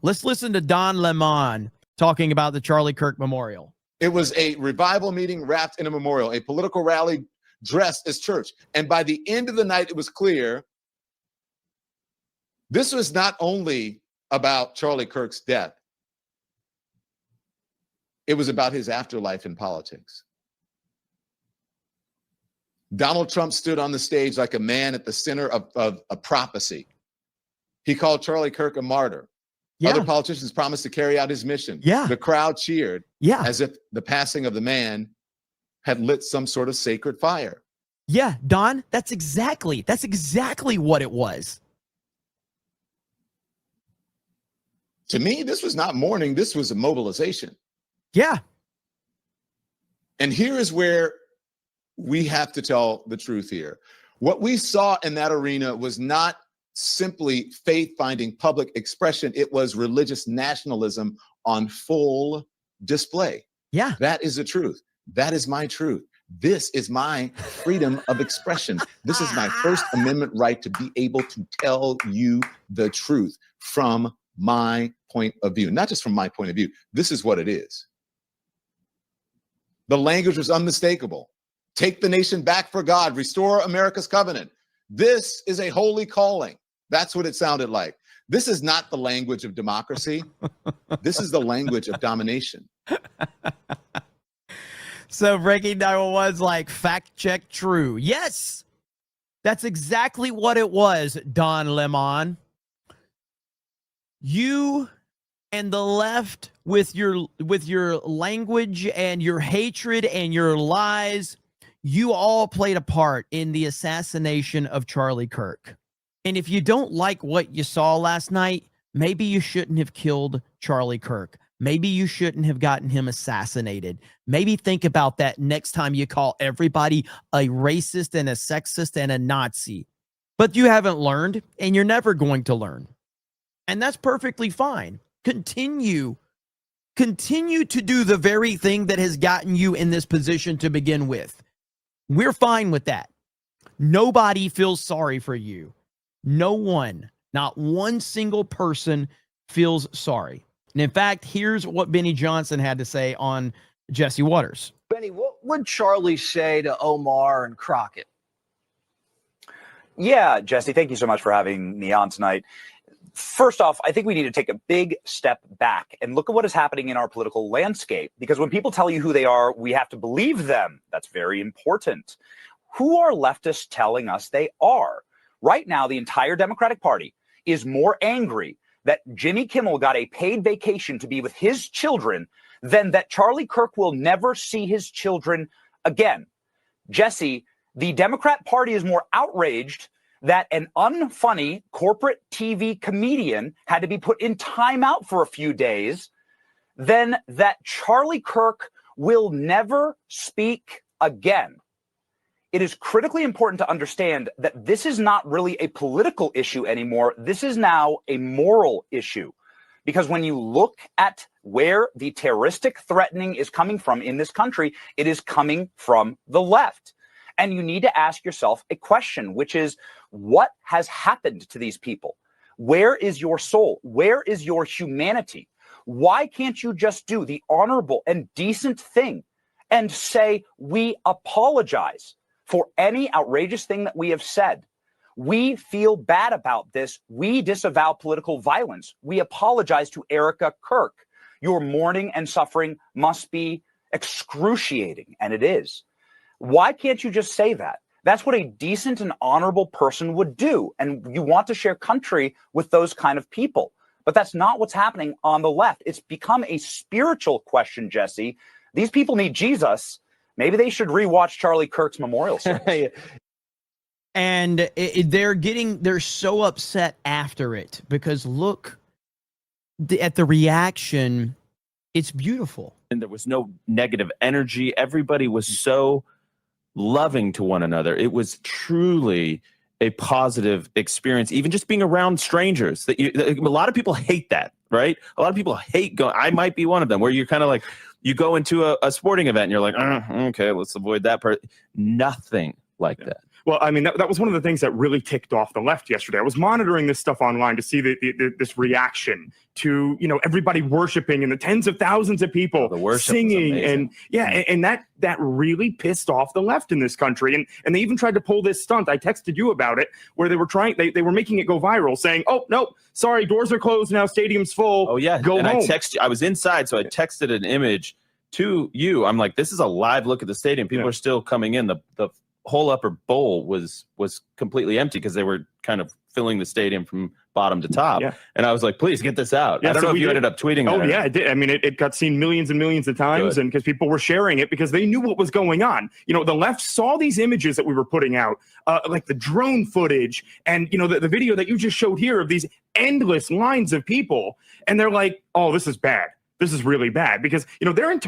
Let's listen to Don Lemon talking about the Charlie Kirk Memorial. It was a revival meeting wrapped in a memorial, a political rally dressed as church. And by the end of the night, it was clear this was not only about Charlie Kirk's death, it was about his afterlife in politics. Donald Trump stood on the stage like a man at the center of a prophecy. He called Charlie Kirk a martyr. Yeah. Other politicians promised to carry out his mission. Yeah. The crowd cheered as if the passing of the man had lit some sort of sacred fire. Yeah, Don, that's exactly what it was. To me, this was not mourning. This was a mobilization. Yeah. And here is where we have to tell the truth here. What we saw in that arena was not simply faith-finding public expression. It was religious nationalism on full display. Yeah. That is the truth. That is my truth. This is my freedom of expression. This is my First Amendment right to be able to tell you the truth from my point of view. Not just from my point of view. This is what it is. The language was unmistakable. Take the nation back for God. Restore America's covenant. This is a holy calling. That's what it sounded like. This is not the language of democracy. This is the language of domination. So Breaking 911's like, fact check true. Yes, that's exactly what it was, Don Lemon. You and the left with your language and your hatred and your lies, you all played a part in the assassination of Charlie Kirk. And if you don't like what you saw last night, maybe you shouldn't have killed Charlie Kirk. Maybe you shouldn't have gotten him assassinated. Maybe think about that next time you call everybody a racist and a sexist and a Nazi. But you haven't learned, and you're never going to learn. And that's perfectly fine. Continue to do the very thing that has gotten you in this position to begin with. We're fine with that. Nobody feels sorry for you. No one, not one single person feels sorry. And in fact, here's what Benny Johnson had to say on Jesse Waters. Benny, what would Charlie say to Omar and Crockett? Yeah, Jesse, thank you so much for having me on tonight. First off, I think we need to take a big step back and look at what is happening in our political landscape, because when people tell you who they are, we have to believe them. That's very important. Who are leftists telling us they are? Right now, the entire Democratic Party is more angry that Jimmy Kimmel got a paid vacation to be with his children than that Charlie Kirk will never see his children again. Jesse, the Democrat Party is more outraged that an unfunny corporate TV comedian had to be put in timeout for a few days than that Charlie Kirk will never speak again. It is critically important to understand that this is not really a political issue anymore. This is now a moral issue. Because when you look at where the terroristic threatening is coming from in this country, it is coming from the left. And you need to ask yourself a question, which is, what has happened to these people? Where is your soul? Where is your humanity? Why can't you just do the honorable and decent thing and say, we apologize for any outrageous thing that we have said? We feel bad about this. We disavow political violence. We apologize to Erica Kirk. Your mourning and suffering must be excruciating, and it is. Why can't you just say that? That's what a decent and honorable person would do. And you want to share country with those kind of people. But that's not what's happening on the left. It's become a spiritual question, Jesse. These people need Jesus. Maybe they should rewatch Charlie Kirk's memorial service. And they're so upset after it because look at the reaction. It's beautiful. And there was no negative energy. Everybody was so loving to one another. It was truly a positive experience, even just being around strangers. A lot of people hate that, right? A lot of people hate going. I might be one of them, where you're kind of like, you go into a sporting event and you're like, okay, let's avoid that part. Nothing like that. Well, I mean, that was one of the things that really ticked off the left yesterday. I was monitoring this stuff online to see this reaction to, you know, everybody worshiping and the tens of thousands of people the worship singing. And and that really pissed off the left in this country. And they even tried to pull this stunt. I texted you about it, where they were making it go viral, saying, oh, no, sorry, doors are closed now, stadium's full. Oh, yeah. Go and home. I was inside, so I texted an image to you. I'm like, this is a live look at the stadium. People are still coming in. The whole upper bowl was completely empty because they were kind of filling the stadium from bottom to top. Yeah. And I was like, please get this out. I don't know if you ended up tweeting that. Oh, yeah, it did. I mean, it got seen millions and millions of times. Good. And because people were sharing it because they knew what was going on. You know, the left saw these images that we were putting out, like the drone footage and, you know, the video that you just showed here of these endless lines of people. And they're like, oh, this is bad. This is really bad because, you know, they're in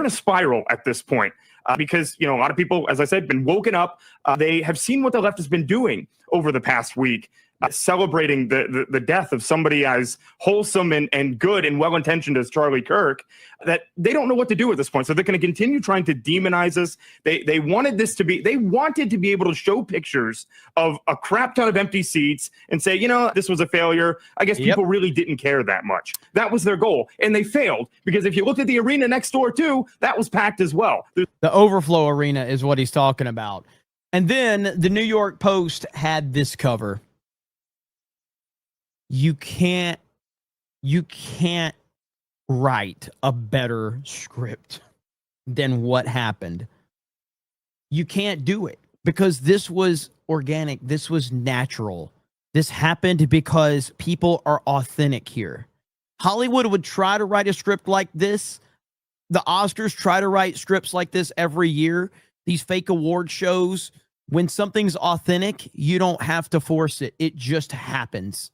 a spiral at this point. Because, you know, a lot of people, as I said, been woken up. They have seen what the left has been doing over the past week, celebrating the death of somebody as wholesome and good and well-intentioned as Charlie Kirk, that they don't know what to do at this point. So they're going to continue trying to demonize us. They wanted to be able to show pictures of a crap ton of empty seats and say, you know, this was a failure. I guess people really didn't care that much. That was their goal. And they failed because if you looked at the arena next door too, that was packed as well. The overflow arena is what he's talking about. And then the New York Post had this cover. You can't write a better script than what happened. You can't do it because this was organic. This was natural. This happened because people are authentic here. Hollywood would try to write a script like this. The Oscars try to write scripts like this every year. These fake award shows, when something's authentic, you don't have to force it. It just happens.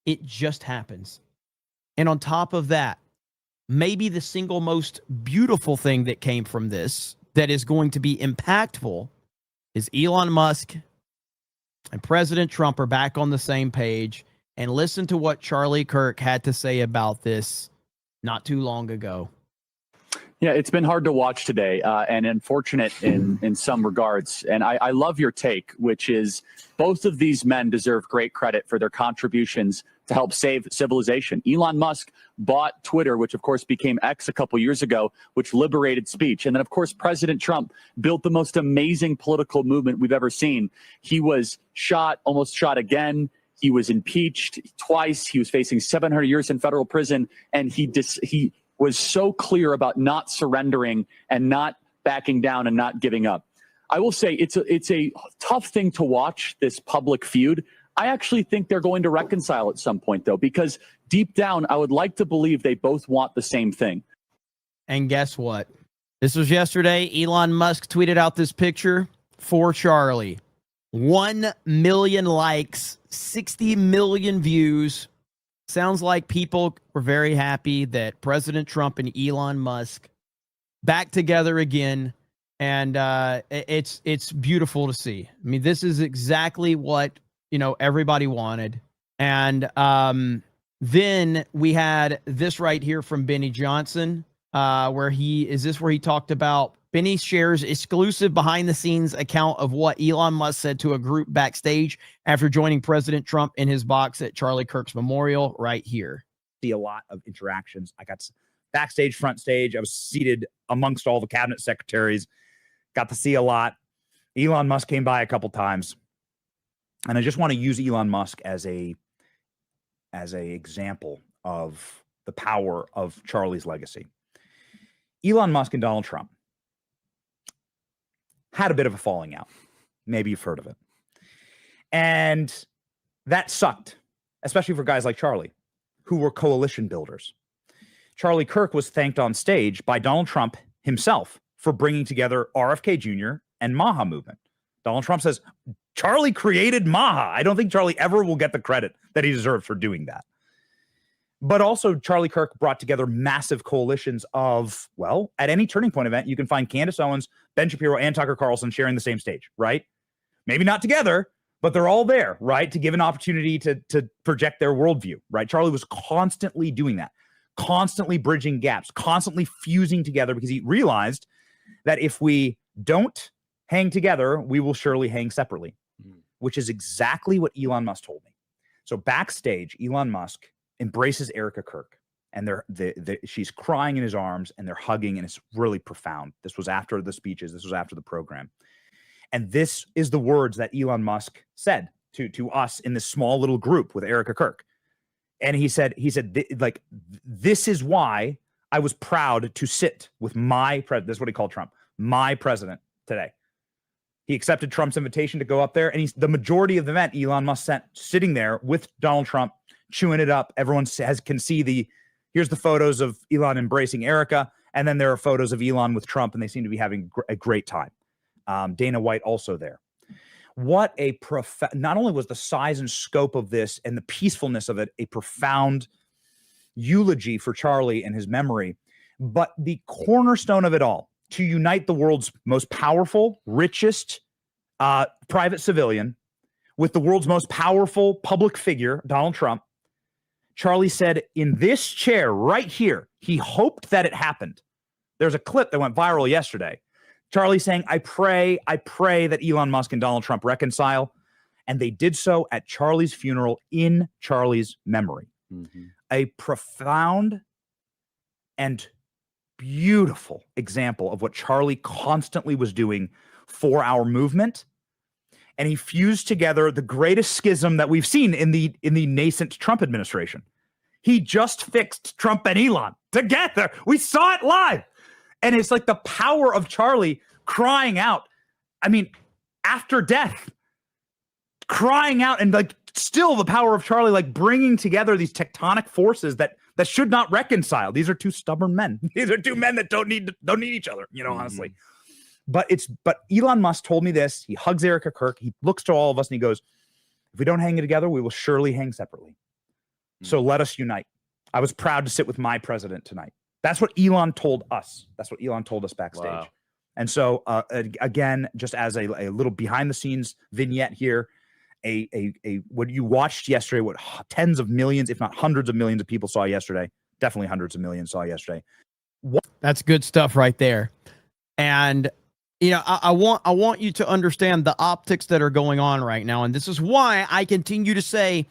It just happens. And on top of that, maybe the single most beautiful thing that came from this that is going to be impactful is Elon Musk and President Trump are back on the same page. And listen to what Charlie Kirk had to say about this not too long ago. Yeah, it's been hard to watch today and unfortunate in some regards. And I love your take, which is both of these men deserve great credit for their contributions to help save civilization. Elon Musk bought Twitter, which of course became X a couple years ago, which liberated speech. And then of course, President Trump built the most amazing political movement we've ever seen. He was shot, almost shot again. He was impeached twice. He was facing 700 years in federal prison. And he was so clear about not surrendering and not backing down and not giving up. I will say it's a tough thing to watch, this public feud. I actually think they're going to reconcile at some point, though, because deep down, I would like to believe they both want the same thing. And guess what? This was yesterday. Elon Musk tweeted out this picture for Charlie. 1 million likes, 60 million views. Sounds like people were very happy that President Trump and Elon Musk back together again. And it's beautiful to see. I mean, this is exactly what, you know, everybody wanted. And then we had this right here from Benny Johnson, where he talked about Benny shares exclusive behind the scenes account of what Elon Musk said to a group backstage after joining President Trump in his box at Charlie Kirk's memorial right here. See a lot of interactions. I got backstage, front stage. I was seated amongst all the cabinet secretaries. Got to see a lot. Elon Musk came by a couple times. And I just want to use Elon Musk as a example of the power of Charlie's legacy. Elon Musk and Donald Trump had a bit of a falling out. Maybe you've heard of it. And that sucked, especially for guys like Charlie, who were coalition builders. Charlie Kirk was thanked on stage by Donald Trump himself for bringing together RFK Jr. and Maha movement. Donald Trump says, Charlie created Maha. I don't think Charlie ever will get the credit that he deserves for doing that. But also, Charlie Kirk brought together massive coalitions of, well, at any Turning Point event, you can find Candace Owens, Ben Shapiro, and Tucker Carlson sharing the same stage, right? Maybe not together, but they're all there, right? To give an opportunity to project their worldview, right? Charlie was constantly doing that, constantly bridging gaps, constantly fusing together because he realized that if we don't hang together, we will surely hang separately, which is exactly what Elon Musk told me. So backstage, Elon Musk embraces Erica Kirk, and she's crying in his arms, and they're hugging, and it's really profound. This was after the speeches. This was after the program. And this is the words that Elon Musk said to us in this small little group with Erica Kirk. And he said, like, this is why I was proud to sit with my president. This is what he called Trump, my president today. He accepted Trump's invitation to go up there. And the majority of the event, Elon Musk sent sitting there with Donald Trump, chewing it up. Everyone can see here's the photos of Elon embracing Erica. And then there are photos of Elon with Trump, and they seem to be having a great time. Dana White also there. What a not only was the size and scope of this and the peacefulness of it a profound eulogy for Charlie and his memory, but the cornerstone of it all, to unite the world's most powerful, richest private civilian with the world's most powerful public figure, Donald Trump. Charlie said, in this chair right here, he hoped that it happened. There's a clip that went viral yesterday. Charlie saying, I pray that Elon Musk and Donald Trump reconcile. And they did so at Charlie's funeral in Charlie's memory. Mm-hmm. A profound and beautiful example of what Charlie constantly was doing for our movement. And he fused together the greatest schism that we've seen in the nascent Trump administration. He just fixed Trump and Elon together. We saw it live. And it's like the power of Charlie crying out. I mean, after death, crying out, and like still the power of Charlie, like bringing together these tectonic forces that should not reconcile. These are two stubborn men. These are two men that don't need each other, honestly. But Elon Musk told me this. He hugs Erica Kirk. He looks to all of us and he goes, if we don't hang together, we will surely hang separately. So let us unite. I was proud to sit with my president tonight. That's what Elon told us. That's what Elon told us backstage. Wow. And so, again, just as a little behind the scenes vignette here, what you watched yesterday, what tens of millions, if not hundreds of millions of people saw yesterday, definitely hundreds of millions saw yesterday. That's good stuff right there. And, I want you to understand the optics that are going on right now. And this is why I continue to say,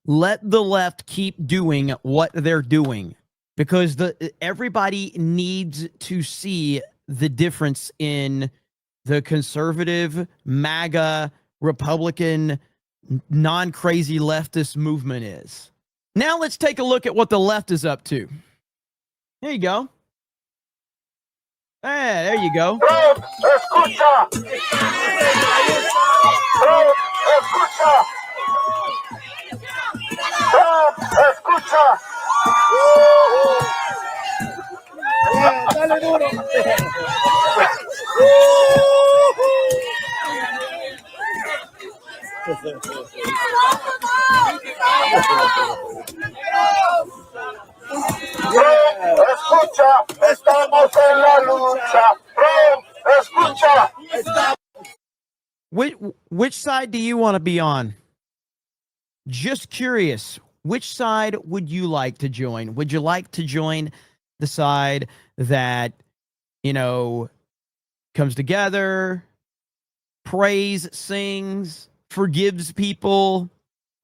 let the left keep doing what they're doing, because everybody needs to see the difference in the conservative, MAGA, Republican, non-crazy leftist movement is. Now let's take a look at what the left is up to. There you go. There you go. Which side do you want to be on? Just curious, which side would you like to join? Would you like to join the side that, comes together, prays, sings, forgives people?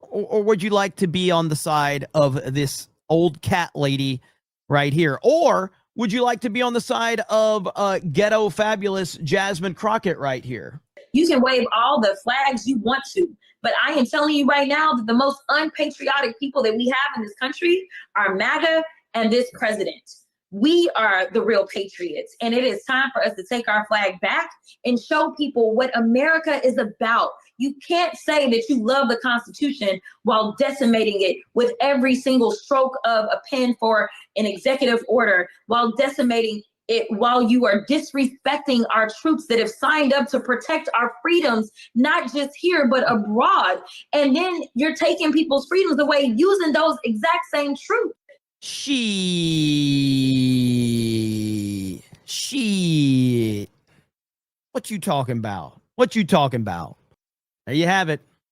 Or would you like to be on the side of this old cat lady right here? Or would you like to be on the side of ghetto fabulous Jasmine Crockett right here? You can wave all the flags you want to, but I am telling you right now that the most unpatriotic people that we have in this country are MAGA and this president. We are the real patriots, and it is time for us to take our flag back and show people what America is about. You can't say that you love the Constitution while decimating it with every single stroke of a pen for an executive order, while decimating it, while you are disrespecting our troops that have signed up to protect our freedoms, not just here, but abroad. And then you're taking people's freedoms away using those exact same troops. Shit. What you talking about? What you talking about? There you have it.